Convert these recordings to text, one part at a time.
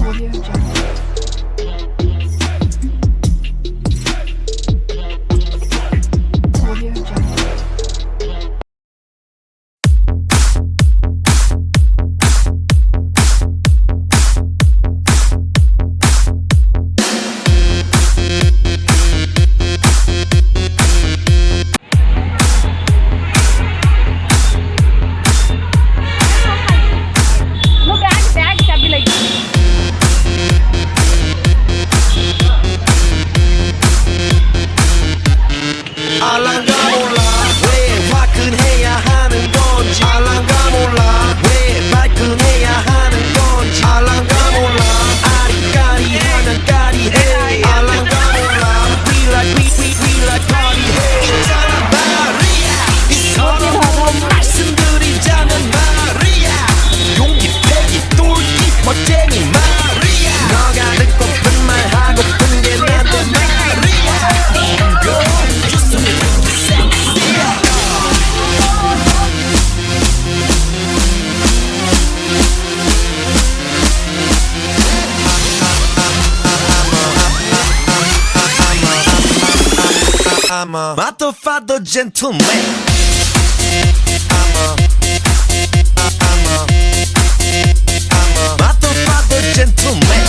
Audio Jungle. Audio Jungle. No bag चाबी लगी. 알랑가 몰라 왜 화끈해야 하는 건지 알랑가 몰라 왜 발끈해야 하는 건지 알랑가 몰라 아리까리하면 까리해 알랑가 몰라 We like party 해 있잖아 말이야 이 서러운 말씀드리자면 말이야 용기 패기 똘기 멋쟁이 말이야 너가 듣고픈 말 하고픈 게 난데 말이야 Damn girl you so sexy I'm a motherfucker gentleman. I'm a motherfucker gentleman.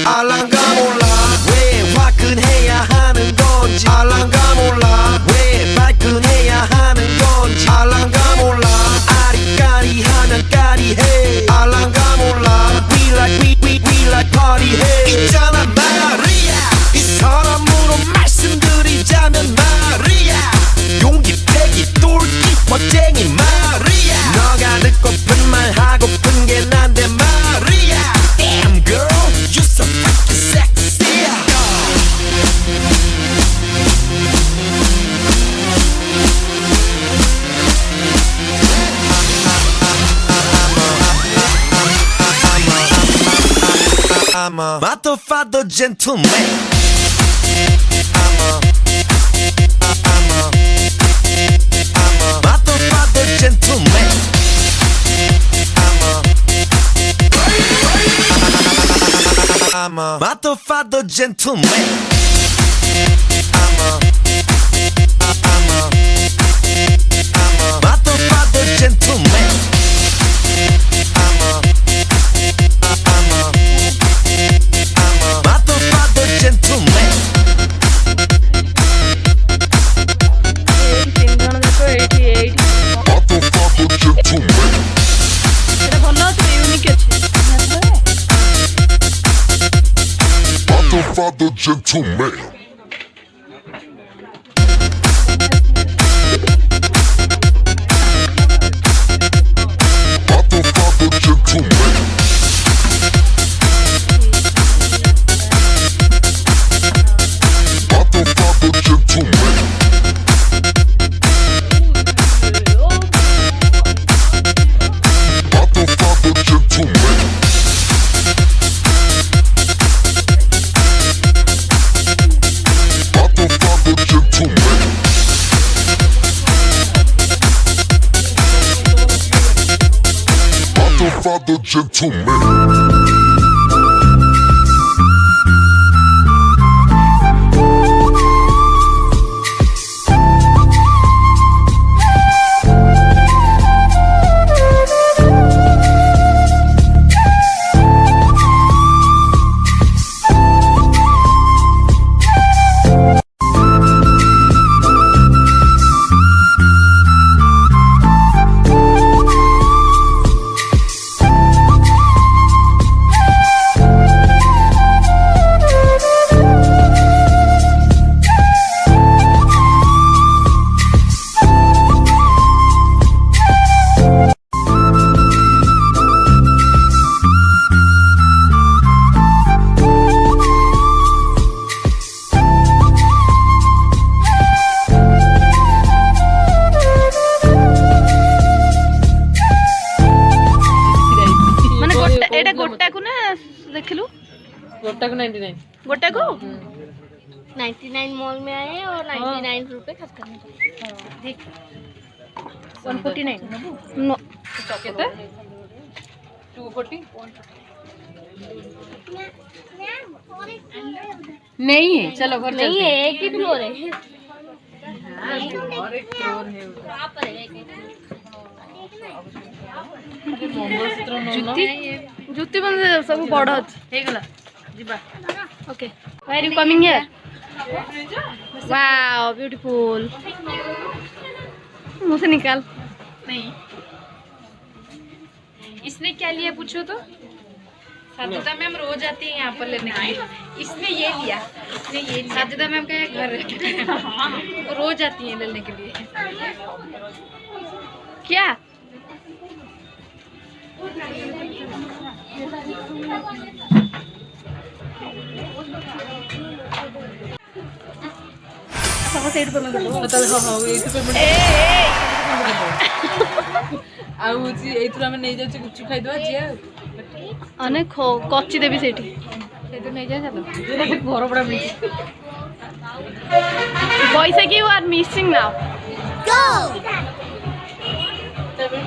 알랑가 몰라 왜 화끈해야 하는 건지 알랑가 몰라 왜 발끈해야 하는 건지 알랑가 몰라 아리까리하면 까리해 알랑가 몰라 We like party 해 있잖아 말이야 이 사람으로 말씀드리자면 말이야 용기 패기 똘기 멋쟁이 말이야 너가 듣고픈 말 하고픈 게 난데 말이야 Damn girl you so fucking sexy I'm a motherfucker gentleman. I'm a motherfucker gentleman. I'm a motherfucker gentleman. I'm a motherfucker gentleman. I'm a motherfucker gentleman. Motherfucker gentleman. ସେଟା ଭଲ ଅଛି unique ଅଛି. Motherfucker gentleman. Motherfucker gentleman. Motherfucker gentleman. Motherfucker gentleman. Motherfucker gentleman. Motherfucker gentleman. ଗୋଟାକୁ ନା ଦେଖିଲୁ ଗୋଟାକୁ 99 ଗୋଟାକୁ 99 mall में आए और 99 रुपए खर्च करने 149 नो କେତେ 240 नहीं है चलो घर नहीं चलते है एक ही फ्लोर है और एक फ्लोर है मंगलसूत्र जुत्ती जुत्ती बंद सब बड़ अछि ହେଇଗଲା ଯିବା okay where you coming here wow beautiful मुंह से निकाल नहीं इसने क्या लिया पूछो तो साजिदा मैम रोज आती है यहाँ पर लेने के लिए इसने ये लिया साजिदा मैम का घर है वो रोज आती है लेने के लिए क्या सब साइड पर लगा ତାହେଲେ ହଁ ହଁ ଏଇଠୁ ପେମେଣ୍ଟ ଆଉ ହଉଛି ଏଇଥିରୁ ଆମେ ନେଇଯାଉଛେ ଗୁପଚୁପ ଖାଇଦେବା ଯିଆ अनेक कच्ची देवी सेठी ସେଇଠୁ ନେଇଯାଆ ଚାଲ ଘର ଭଡ଼ା ମିଳିଛି Boys, you are missing now. go ତାପରେ